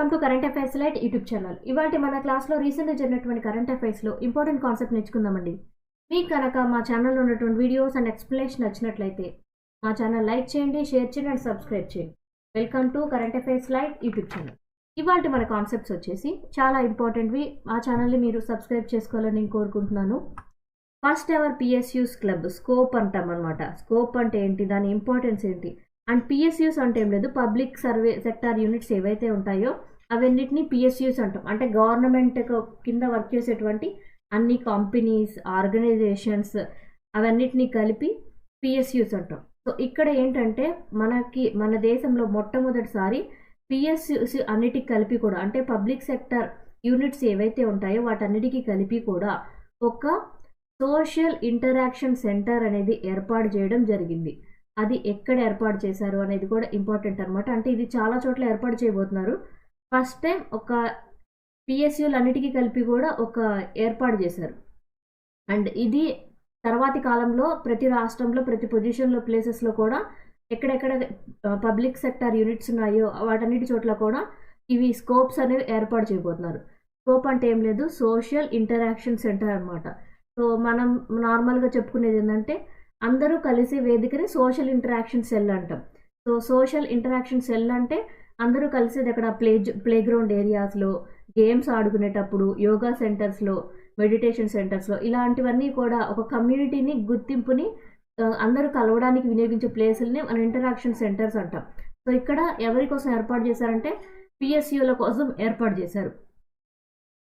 Welcome to current affairs light YouTube channel. ఇవాళ మన క్లాస్లో రీసెంట్గా జరిగినటువంటి కరెంట్ అఫైర్స్లో ఇంపార్టెంట్ కాన్సెప్ట్ నేర్చుకుందామండి. మీకు కనుక మా ఛానల్లో ఉన్నటువంటి వీడియోస్ అండ్ ఎక్స్ప్లెనేషన్ నచ్చినట్లయితే మా ఛానల్ లైక్ చేయండి, షేర్ చేయండి అండ్ సబ్స్క్రైబ్ చేయండి. Welcome to current affairs light YouTube channel. ఇవాళ మన కాన్సెప్ట్స్ వచ్చేసి చాలా ఇంపార్టెంట్వి. మా ఛానల్ని మీరు సబ్స్క్రైబ్ చేసుకోవాలని నేను కోరుకుంటున్నాను. First ever PSUs club scope అంటాం అనమాట. స్కోప్ అంటే ఏంటి, దాని ఇంపార్టెన్స్ ఏంటి, అండ్ పిఎస్యూస్ అంటే ఏం లేదు, పబ్లిక్ సర్వే సెక్టార్ యూనిట్స్ ఏవైతే ఉంటాయో అవన్నిటిని పిఎస్యూస్ అంటాం. అంటే గవర్నమెంట్ కింద వర్క్ చేసేటువంటి అన్ని కంపెనీస్, ఆర్గనైజేషన్స్ అవన్నిటిని కలిపి పిఎస్యూస్ అంటాం. సో ఇక్కడ ఏంటంటే మన దేశంలో మొట్టమొదటిసారి పిఎస్యూస్ అన్నిటికి కలిపి కూడా, అంటే పబ్లిక్ సెక్టార్ యూనిట్స్ ఏవైతే ఉంటాయో వాటన్నిటికీ కలిపి కూడా ఒక సోషల్ ఇంటరాక్షన్ సెంటర్ అనేది ఏర్పాటు చేయడం జరిగింది. అది ఎక్కడ ఏర్పాటు చేశారు అనేది కూడా ఇంపార్టెంట్ అనమాట. అంటే ఇది చాలా చోట్ల ఏర్పాటు చేయబోతున్నారు. ఫస్ట్ టైం ఒక పిఎస్యూలు అన్నిటికీ కలిపి కూడా ఒక ఏర్పాటు చేశారు. అండ్ ఇది తర్వాతి కాలంలో ప్రతి రాష్ట్రంలో, ప్రతి పొజిషన్లో, ప్లేసెస్లో కూడా ఎక్కడెక్కడ పబ్లిక్ సెక్టార్ యూనిట్స్ ఉన్నాయో వాటన్నిటి చోట్ల కూడా ఇవి స్కోప్స్ అనేవి ఏర్పాటు చేయబోతున్నారు. స్కోప్ అంటే ఏం లేదు, సోషల్ ఇంటరాక్షన్ సెంటర్ అనమాట. సో మనం నార్మల్గా చెప్పుకునేది ఏంటంటే అందరూ కలిసే వేదికని సోషల్ ఇంటరాక్షన్ సెల్ అంటాం. సో సోషల్ ఇంటరాక్షన్ సెల్ అంటే అందరూ కలిసేది అక్కడ ప్లే గ్రౌండ్ ఏరియాస్లో, గేమ్స్ ఆడుకునేటప్పుడు, యోగా సెంటర్స్లో, మెడిటేషన్ సెంటర్స్లో, ఇలాంటివన్నీ కూడా ఒక కమ్యూనిటీని గుర్తింపుని అందరూ కలవడానికి వినియోగించే ప్లేసుల్ని మన ఇంటరాక్షన్ సెంటర్స్ అంటాం. సో ఇక్కడ ఎవరి కోసం ఏర్పాటు చేశారంటే పిఎస్యూల కోసం ఏర్పాటు చేశారు.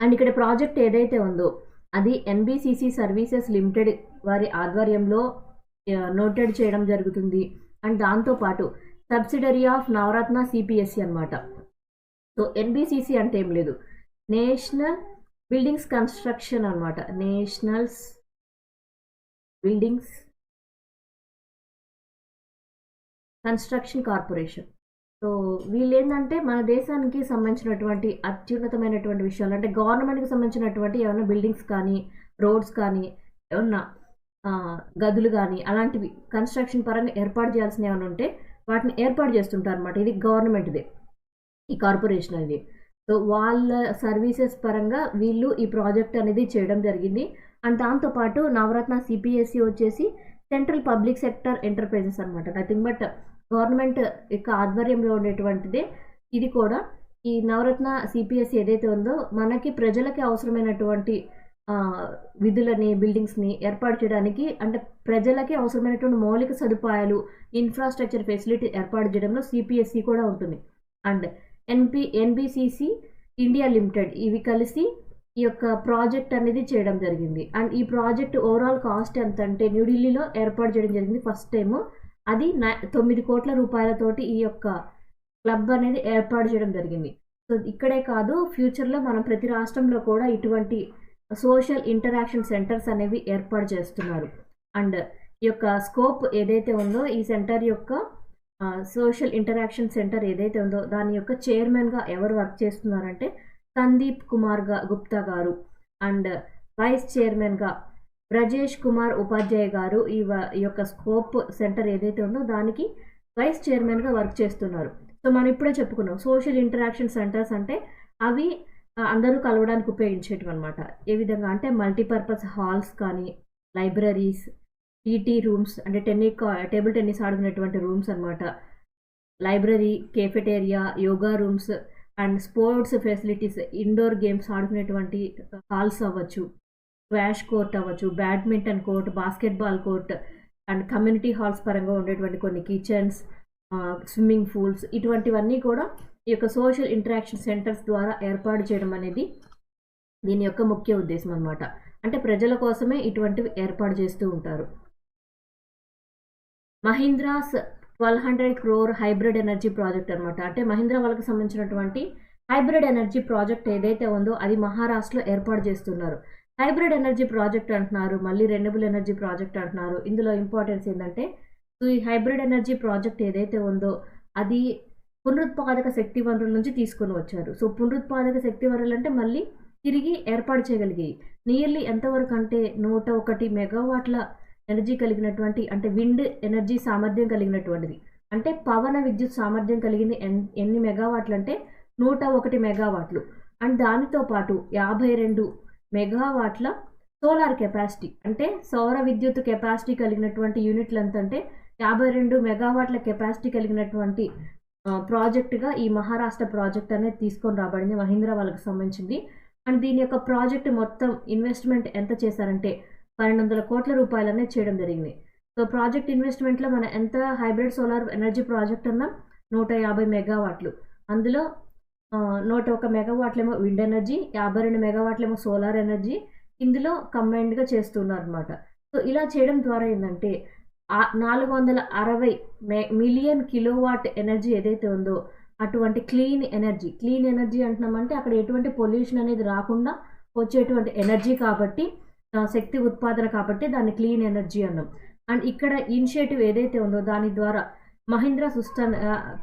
అండ్ ఇక్కడ ప్రాజెక్ట్ ఏదైతే ఉందో అది ఎన్బిసిసి సర్వీసెస్ లిమిటెడ్ వారి ఆధ్వర్యంలో నోటెడ్ చేయడం జరుగుతుంది. అండ్ దాంతోపాటు సబ్సిడరీ ఆఫ్ నవరత్న సిపిఎస్సి అనమాట. సో ఎన్బిసిసి అంటే ఏం లేదు, నేషనల్ బిల్డింగ్స్ కన్స్ట్రక్షన్ అనమాట. Nationals buildings construction corporation. So వీళ్ళు ఏంటంటే మన దేశానికి సంబంధించినటువంటి అత్యున్నతమైనటువంటి విషయాలు, అంటే గవర్నమెంట్కి సంబంధించినటువంటి ఏమైనా బిల్డింగ్స్ కానీ, రోడ్స్ కానీ, ఏమన్నా గదులు కానీ అలాంటివి కన్స్ట్రక్షన్ పరంగా ఏర్పాటు చేయాల్సిన ఏమైనా ఉంటే వాటిని ఏర్పాటు చేస్తుంటారు అనమాట. ఇది గవర్నమెంట్దే, ఈ కార్పొరేషన్ అనేది. సో వాళ్ళ సర్వీసెస్ పరంగా వీళ్ళు ఈ ప్రాజెక్ట్ అనేది చేయడం జరిగింది. అండ్ దాంతోపాటు నవరత్న సిపిఎస్సి వచ్చేసి సెంట్రల్ పబ్లిక్ సెక్టర్ ఎంటర్ప్రైజెస్ అనమాట. నథింగ్ బట్ గవర్నమెంట్ యొక్క ఆధ్వర్యంలో ఉండేటువంటిదే ఇది కూడా. ఈ నవరత్న సిపిఎస్సి ఏదైతే ఉందో మనకి ప్రజలకి అవసరమైనటువంటి విధులని, బిల్డింగ్స్ని ఏర్పాటు చేయడానికి, అంటే ప్రజలకి అవసరమైనటువంటి మౌలిక సదుపాయాలు, ఇన్ఫ్రాస్ట్రక్చర్ ఫెసిలిటీ ఏర్పాటు చేయడంలో సిపిఎస్సి కూడా ఉంటుంది. అండ్ ఎన్బిసిసి ఇండియా లిమిటెడ్ ఇవి కలిసి ఈ యొక్క ప్రాజెక్ట్ అనేది చేయడం జరిగింది. అండ్ ఈ ప్రాజెక్ట్ ఓవరాల్ కాస్ట్ ఎంత అంటే న్యూఢిల్లీలో ఏర్పాటు చేయడం జరిగింది ఫస్ట్ టైము. అది 9 కోట్ల రూపాయలతోటి ఈ యొక్క క్లబ్ అనేది ఏర్పాటు చేయడం జరిగింది. సో ఇక్కడే కాదు, ఫ్యూచర్లో మనం ప్రతి రాష్ట్రంలో కూడా ఇటువంటి సోషల్ ఇంటరాక్షన్ సెంటర్స్ అనేవి ఏర్పాటు చేస్తున్నారు. అండ్ ఈ యొక్క స్కోప్ ఏదైతే ఉందో, ఈ సెంటర్ యొక్క సోషల్ ఇంటరాక్షన్ సెంటర్ ఏదైతే ఉందో దాని యొక్క చైర్మన్గా ఎవరు వర్క్ చేస్తున్నారంటే సందీప్ కుమార్ గుప్తా గారు. అండ్ వైస్ చైర్మన్గా బ్రజేష్ కుమార్ ఉపాధ్యాయ గారు ఈ యొక్క స్కోప్ సెంటర్ ఏదైతే ఉందో దానికి వైస్ చైర్మన్గా వర్క్ చేస్తున్నారు. సో మనం ఇప్పుడే చెప్పుకున్నాం, సోషల్ ఇంటరాక్షన్ సెంటర్స్ అంటే అవి అందరూ కలవడానికి ఉపయోగించేటివి అనమాట. ఏ విధంగా అంటే మల్టీపర్పస్ హాల్స్ కానీ, లైబ్రరీస్, టీటీ రూమ్స్ అంటే టేబుల్ టెన్నిస్ ఆడుకునేటువంటి రూమ్స్ అనమాట, library, cafeteria, yoga rooms and sports facilities, indoor games ఆడుకునేటువంటి హాల్స్ అవ్వచ్చు, స్క్వాష్ కోర్ట్ అవ్వచ్చు, badminton court, basketball court and community halls పరంగా ఉండేటువంటి కొన్ని కిచెన్స్, స్విమ్మింగ్ పూల్స్, ఇటువంటివన్నీ కూడా ఈ యొక్క సోషల్ ఇంటరాక్షన్ సెంటర్స్ ద్వారా ఏర్పాటు చేయడం అనేది దీని యొక్క ముఖ్య ఉద్దేశం అనమాట. అంటే ప్రజల కోసమే ఇటువంటివి ఏర్పాటు చేస్తూ ఉంటారు. Mahindra's 1200 crore hybrid energy project అనమాట. అంటే మహీంద్రా వాళ్ళకి సంబంధించినటువంటి హైబ్రిడ్ ఎనర్జీ ప్రాజెక్ట్ ఏదైతే ఉందో అది మహారాష్ట్రలో ఏర్పాటు చేస్తున్నారు. హైబ్రిడ్ ఎనర్జీ ప్రాజెక్ట్ అంటున్నారు, మళ్ళీ రెన్యూబుల్ ఎనర్జీ ప్రాజెక్ట్ అంటున్నారు. ఇందులో ఇంపార్టెన్స్ ఏంటంటే ఈ హైబ్రిడ్ ఎనర్జీ ప్రాజెక్ట్ ఏదైతే ఉందో అది పునరుత్పాదక శక్తి వనరుల నుంచి తీసుకొని వచ్చారు. సో పునరుత్పాదక శక్తి వనరులు అంటే మళ్ళీ తిరిగి ఏర్పాటు చేయగలిగాయి. నియర్లీ ఎంతవరకు అంటే 101 మెగావాట్ల ఎనర్జీ కలిగినటువంటి, అంటే విండ్ ఎనర్జీ సామర్థ్యం కలిగినటువంటిది. అంటే పవన విద్యుత్ సామర్థ్యం కలిగింది ఎన్ని మెగావాట్లు అంటే 101 మెగావాట్లు. అండ్ దానితో పాటు 52 మెగావాట్ల సోలార్ కెపాసిటీ, అంటే సౌర విద్యుత్ కెపాసిటీ కలిగినటువంటి యూనిట్లు ఎంతంటే 52 మెగావాట్ల కెపాసిటీ కలిగినటువంటి ప్రాజెక్టుగా ఈ మహారాష్ట్ర ప్రాజెక్ట్ అనేది తీసుకొని రాబడింది, మహీంద్రా వాళ్ళకి సంబంధించింది. అండ్ దీని యొక్క ప్రాజెక్ట్ మొత్తం ఇన్వెస్ట్మెంట్ ఎంత చేశారంటే 1200 కోట్ల రూపాయలు అనేది చేయడం జరిగింది. సో ప్రాజెక్ట్ ఇన్వెస్ట్మెంట్లో మన ఎంత హైబ్రిడ్ సోలార్ ఎనర్జీ ప్రాజెక్ట్ అన్నా 150 మెగావాట్లు, అందులో 101 మెగావాట్లేమో విండ్ ఎనర్జీ, 52 మెగావాట్లేమో సోలార్ ఎనర్జీ ఇందులో కంబైన్డ్గా చేస్తున్నారు అనమాట. సో ఇలా చేయడం ద్వారా ఏంటంటే 460 మిలియన్ కిలోవాట్ ఎనర్జీ ఏదైతే ఉందో అటువంటి క్లీన్ ఎనర్జీ అంటున్నామంటే అక్కడ ఎటువంటి పొల్యూషన్ అనేది రాకుండా వచ్చేటువంటి ఎనర్జీ కాబట్టి, శక్తి ఉత్పాదన కాబట్టి దాన్ని క్లీన్ ఎనర్జీ అన్నాం. అండ్ ఇక్కడ ఇనిషియేటివ్ ఏదైతే ఉందో దాని ద్వారా మహీంద్రా సుస్టన్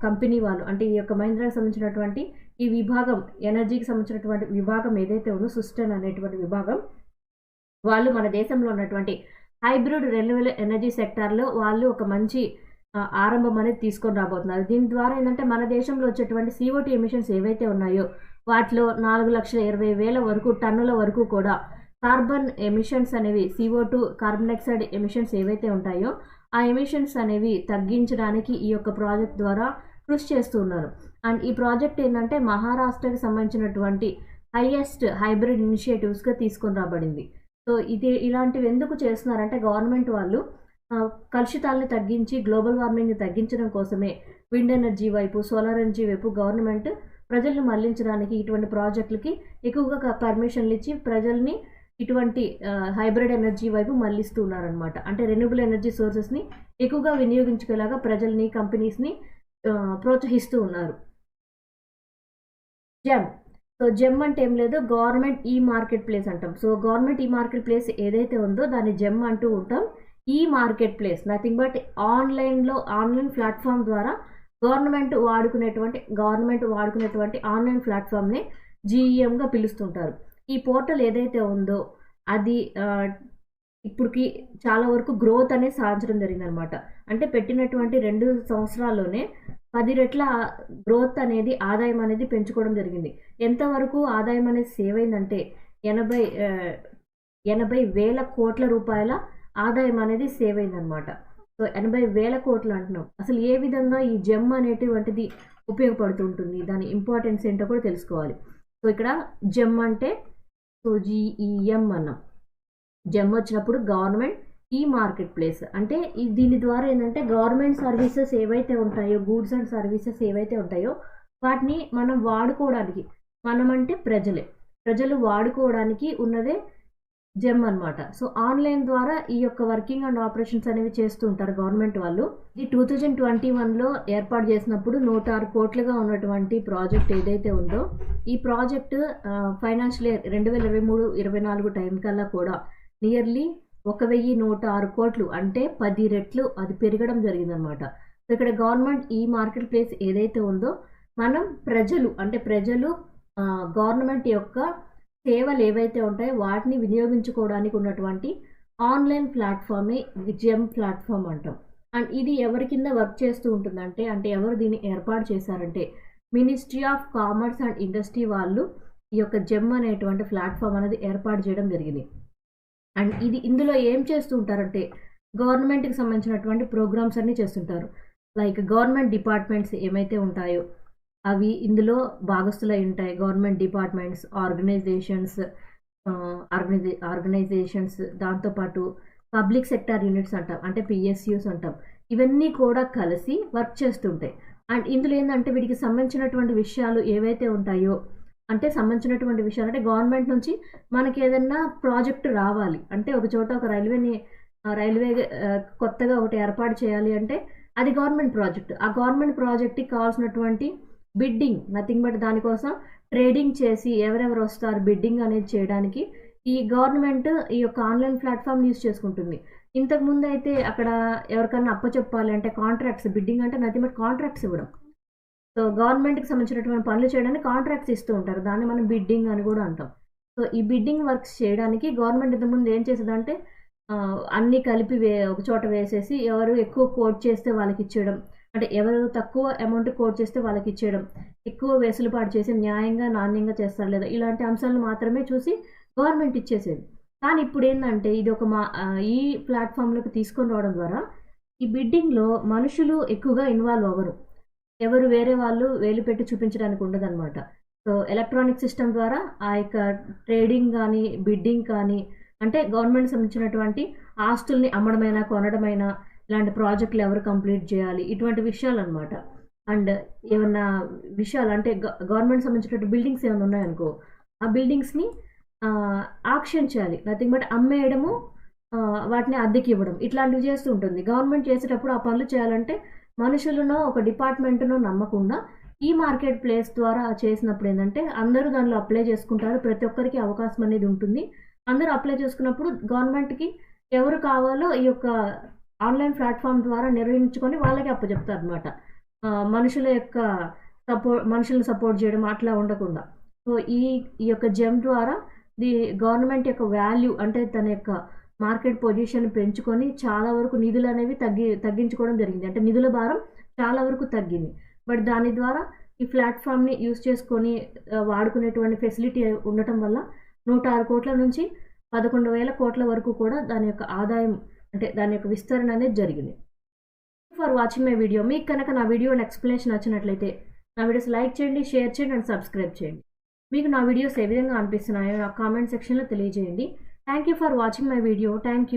కంపెనీ వాళ్ళు, అంటే ఈ యొక్క మహీంద్రాకి సంబంధించినటువంటి ఈ విభాగం, ఎనర్జీకి సంబంధించినటువంటి విభాగం ఏదైతే ఉందో సుస్టన్ అనేటువంటి విభాగం వాళ్ళు మన దేశంలో ఉన్నటువంటి హైబ్రిడ్ రెన్యూవబుల్ ఎనర్జీ సెక్టార్లో వాళ్ళు ఒక మంచి ఆరంభం అనేది తీసుకొని రాబోతున్నారు. దీని ద్వారా ఏంటంటే మన దేశంలో వచ్చేటువంటి CO2 ఎమిషన్స్ ఏవైతే ఉన్నాయో వాటిలో 4,20,000 వరకు టన్నుల వరకు కూడా కార్బన్ ఎమిషన్స్ అనేవి, CO2 కార్బన్ డైఆక్సైడ్ ఎమిషన్స్ ఏవైతే ఉంటాయో ఆ ఎమిషన్స్ అనేవి తగ్గించడానికి ఈ యొక్క ప్రాజెక్ట్ ద్వారా కృషి చేస్తూ ఉన్నారు. అండ్ ఈ ప్రాజెక్ట్ ఏంటంటే మహారాష్ట్రకి సంబంధించినటువంటి హైయెస్ట్ హైబ్రిడ్ ఇనిషియేటివ్స్గా తీసుకొని రాబడింది. సో ఇలాంటివి ఎందుకు చేస్తున్నారంటే గవర్నమెంట్ వాళ్ళు కలుషితాలను తగ్గించి గ్లోబల్ వార్మింగ్ని తగ్గించడం కోసమే విండ్ ఎనర్జీ వైపు, సోలార్ ఎనర్జీ వైపు గవర్నమెంట్ ప్రజలను మళ్లించడానికి ఇటువంటి ప్రాజెక్టులకి ఎక్కువగా పర్మిషన్లు ఇచ్చి ప్రజల్ని ఇటువంటి హైబ్రిడ్ ఎనర్జీ వైపు మళ్లిస్తూ ఉన్నారనమాట. అంటే రెన్యూబుల్ ఎనర్జీ సోర్సెస్ని ఎక్కువగా వినియోగించుకునేలాగా ప్రజల్ని, కంపెనీస్ని ప్రోత్సహిస్తూ ఉన్నారు. జెమ్ అంటే ఏం లేదు, గవర్నమెంట్ ఈ మార్కెట్ ప్లేస్ అంటాం. సో గవర్నమెంట్ ఈ మార్కెట్ ప్లేస్ ఏదైతే ఉందో దాన్ని జెమ్ అంటూ ఉంటాం. ఈ market place nothing but online platform ద్వారా గవర్నమెంట్ వాడుకునేటువంటి ఆన్లైన్ ప్లాట్ఫామ్ని GEMగా పిలుస్తుంటారు. ఈ పోర్టల్ ఏదైతే ఉందో అది ఇప్పటికి చాలా వరకు గ్రోత్ అనేది సాధించడం జరిగిందనమాట. అంటే పెట్టినటువంటి 2 సంవత్సరాల్లోనే 10 రెట్ల గ్రోత్ అనేది, ఆదాయం అనేది పెంచుకోవడం జరిగింది. ఎంతవరకు ఆదాయం అనేది సేవ్ అయిందంటే 80,000 కోట్ల రూపాయల ఆదాయం అనేది సేవ్ అయిందనమాట. సో 80,000 కోట్లు అంటున్నాం. అసలు ఏ విధంగా ఈ జెమ్ అనేటువంటిది ఉపయోగపడుతుంటుంది, దాని ఇంపార్టెన్స్ ఏంటో కూడా తెలుసుకోవాలి. సో ఇక్కడ జెమ్ అంటే GEM అన్నాం. జెమ్ వచ్చినప్పుడు గవర్నమెంట్ ఈ మార్కెట్ ప్లేస్, అంటే దీని ద్వారా ఏంటంటే గవర్నమెంట్ సర్వీసెస్ ఏవైతే ఉంటాయో, గూడ్స్ అండ్ సర్వీసెస్ ఏవైతే ఉంటాయో వాటిని మనం వాడుకోవడానికి, మనమంటే ప్రజలు వాడుకోవడానికి ఉన్నదే జెమ్ అనమాట. సో ఆన్లైన్ ద్వారా ఈ యొక్క వర్కింగ్ అండ్ ఆపరేషన్స్ అనేవి చేస్తూ ఉంటారు గవర్నమెంట్ వాళ్ళు. ఇది 2021లో ఏర్పాటు చేసినప్పుడు 106 కోట్లుగా ఉన్నటువంటి ప్రాజెక్ట్ ఏదైతే ఉందో ఈ ప్రాజెక్టు ఫైనాన్షియల్ ఇయర్ 2023-24 టైం కల్లా కూడా నియర్లీ 1,106 కోట్లు, అంటే 10 రెట్లు అది పెరగడం జరిగిందనమాట. సో ఇక్కడ గవర్నమెంట్ ఈ మార్కెట్ ప్లేస్ ఏదైతే ఉందో మనం ప్రజలు గవర్నమెంట్ యొక్క సేవలు ఏవైతే ఉంటాయో వాటిని వినియోగించుకోవడానికి ఉన్నటువంటి ఆన్లైన్ ప్లాట్ఫామే జెమ్ ప్లాట్ఫామ్ అంటాం. అండ్ ఇది ఎవరి కింద వర్క్ చేస్తూ ఉంటుందంటే, ఎవరు దీన్ని ఏర్పాటు చేశారంటే ministry of commerce and industry వాళ్ళు ఈ యొక్క జెమ్ అనేటువంటి ప్లాట్ఫామ్ అనేది ఏర్పాటు చేయడం జరిగింది. అండ్ ఇందులో ఏం చేస్తూ ఉంటారంటే గవర్నమెంట్కి సంబంధించినటువంటి ప్రోగ్రామ్స్ అన్నీ చేస్తుంటారు. లైక్ గవర్నమెంట్ డిపార్ట్మెంట్స్ ఏమైతే ఉంటాయో అవి ఇందులో భాగస్థులై ఉంటాయి. గవర్నమెంట్ డిపార్ట్మెంట్స్, ఆర్గనైజేషన్స్, దాంతోపాటు పబ్లిక్ సెక్టార్ యూనిట్స్ అంటాం, అంటే PSUs అంటాం. ఇవన్నీ కూడా కలిసి వర్క్ చేస్తుంటాయి. అండ్ ఇందులో ఏంటంటే వీటికి సంబంధించినటువంటి విషయాలు ఏవైతే ఉంటాయో, అంటే గవర్నమెంట్ నుంచి మనకి ఏదన్నా ప్రాజెక్టు రావాలి అంటే, ఒక చోట ఒక రైల్వే కొత్తగా ఒకటి ఏర్పాటు చేయాలి అంటే అది గవర్నమెంట్ ప్రాజెక్ట్. ఆ గవర్నమెంట్ ప్రాజెక్ట్కి కావాల్సినటువంటి బిడ్డింగ్, నథింగ్ బట్ దానికోసం ట్రేడింగ్ చేసి ఎవరెవరు వస్తారు బిడ్డింగ్ అనేది చేయడానికి ఈ గవర్నమెంట్ ఈ యొక్క ఆన్లైన్ ప్లాట్ఫామ్ యూజ్ చేసుకుంటుంది. ఇంతకుముందు అయితే అక్కడ ఎవరికన్నా అప్పచెప్పాలి అంటే కాంట్రాక్ట్స్, బిడ్డింగ్ అంటే నథింగ్ బట్ కాంట్రాక్ట్స్ ఇవ్వడం. సో గవర్నమెంట్కి సంబంధించినటువంటి పనులు చేయడానికి కాంట్రాక్ట్స్ ఇస్తూ ఉంటారు, దాన్ని మనం బిడ్డింగ్ అని కూడా అంటాం. సో ఈ బిడ్డింగ్ వర్క్స్ చేయడానికి గవర్నమెంట్ ఇంతకుముందు ఏం చేసేదంటే అన్నీ కలిపి ఒక చోట వేసేసి ఎవరు ఎక్కువ కోట్ చేస్తే వాళ్ళకి ఇచ్చేయడం, అంటే ఎవరు తక్కువ అమౌంట్ కోట్ చేస్తే వాళ్ళకి ఇచ్చేయడం, ఎక్కువ వెసులుబాటు చేసి న్యాయంగా, నాణ్యంగా చేస్తారు లేదా ఇలాంటి అంశాలను మాత్రమే చూసి గవర్నమెంట్ ఇచ్చేసేది. కానీ ఇప్పుడేందంటే ఇది ఒక ఈ ప్లాట్‌ఫామ్‌లోకి తీసుకొని రావడం ద్వారా ఈ బిడ్డింగ్‌లో మనుషులు ఎక్కువగా ఇన్వాల్వ్ అవ్వరు. ఎవరు వేరే వాళ్ళు వేలు పెట్టి చూపించడానికి ఉండదనమాట. సో, ఎలక్ట్రానిక్ సిస్టమ్ ద్వారా ఆ యొక్క ట్రేడింగ్ గానీ, బిడ్డింగ్ కానీ అంటే గవర్నమెంట్‌కి సంబంధించినటువంటి ఆస్తుల్ని అమ్మడమైనా, కొనడమైనా ఇలాంటి ప్రాజెక్టులు ఎవరు కంప్లీట్ చేయాలి ఇటువంటి విషయాలనమాట. అండ్ ఏమన్నా విషయాలు అంటే గవర్నమెంట్‌కి సంబంధించినటువంటి బిల్డింగ్స్ ఏమన్నా ఉన్నాయనుకో, ఆ బిల్డింగ్స్‌ని ఆక్షన్ చేయాలి. నథింగ్ బట్ అమ్మేయడము, వాటిని అద్దెకివ్వడం ఇట్లాంటివి చేస్తూ ఉంటుంది. గవర్నమెంట్ చేసేటప్పుడు ఆ పనులు చేయాలంటే మనుషులనో, ఒక డిపార్ట్‌మెంట్‌నో నమ్మకుండా ఈ మార్కెట్ ప్లేస్ ద్వారా చేసినప్పుడు ఏందంటే అందరూ దానిలో అప్లై చేసుకుంటారు. ప్రతి ఒక్కరికి అవకాశం అనేది ఉంటుంది. అందరూ అప్లై చేసుకున్నప్పుడు గవర్నమెంట్‌కి ఎవరు కావాలో ఈ యొక్క ఆన్‌లైన్ ప్లాట్‌ఫార్మ్ ద్వారా నిర్వహించుకొని వాళ్ళకే అప్పజెప్తారనమాట. మనుషుల యొక్క మనుషుల్ని సపోర్ట్ చేయడం అట్లా ఉండకుండా. సో, ఈ ఈ యొక్క జెమ్ ద్వారా గవర్నమెంట్ యొక్క వాల్యూ అంటే తన యొక్క మార్కెట్ పొజిషన్ పెంచుకొని చాలా వరకు నిధులనేవి తగ్గించుకోవడం జరిగింది. అంటే నిధుల భారం చాలా వరకు తగ్గింది. బట్ దాని ద్వారా ఈ ప్లాట్‌ఫామ్‌ని యూజ్ చేసుకొని వాడుకునేటువంటి ఫెసిలిటీ ఉండటం వల్ల 106 కోట్ల నుంచి 11,000 కోట్ల వరకు కూడా దాని యొక్క ఆదాయం అంటే దాని యొక్క విస్తరణ అనేది జరిగింది. For watching my video. మీకు కనుక నా వీడియో అండ్ ఎక్స్‌ప్లనేషన్ నచ్చినట్లయితే నా వీడియోస్ లైక్ చేయండి, షేర్ చేయండి అండ్ సబ్స్క్రైబ్ చేయండి. మీకు నా వీడియోస్ ఏ విధంగా అనిపిస్తున్నాయో నాకు కామెంట్ సెక్షన్‌లో తెలియజేయండి. Thank you for watching my video. Thank you.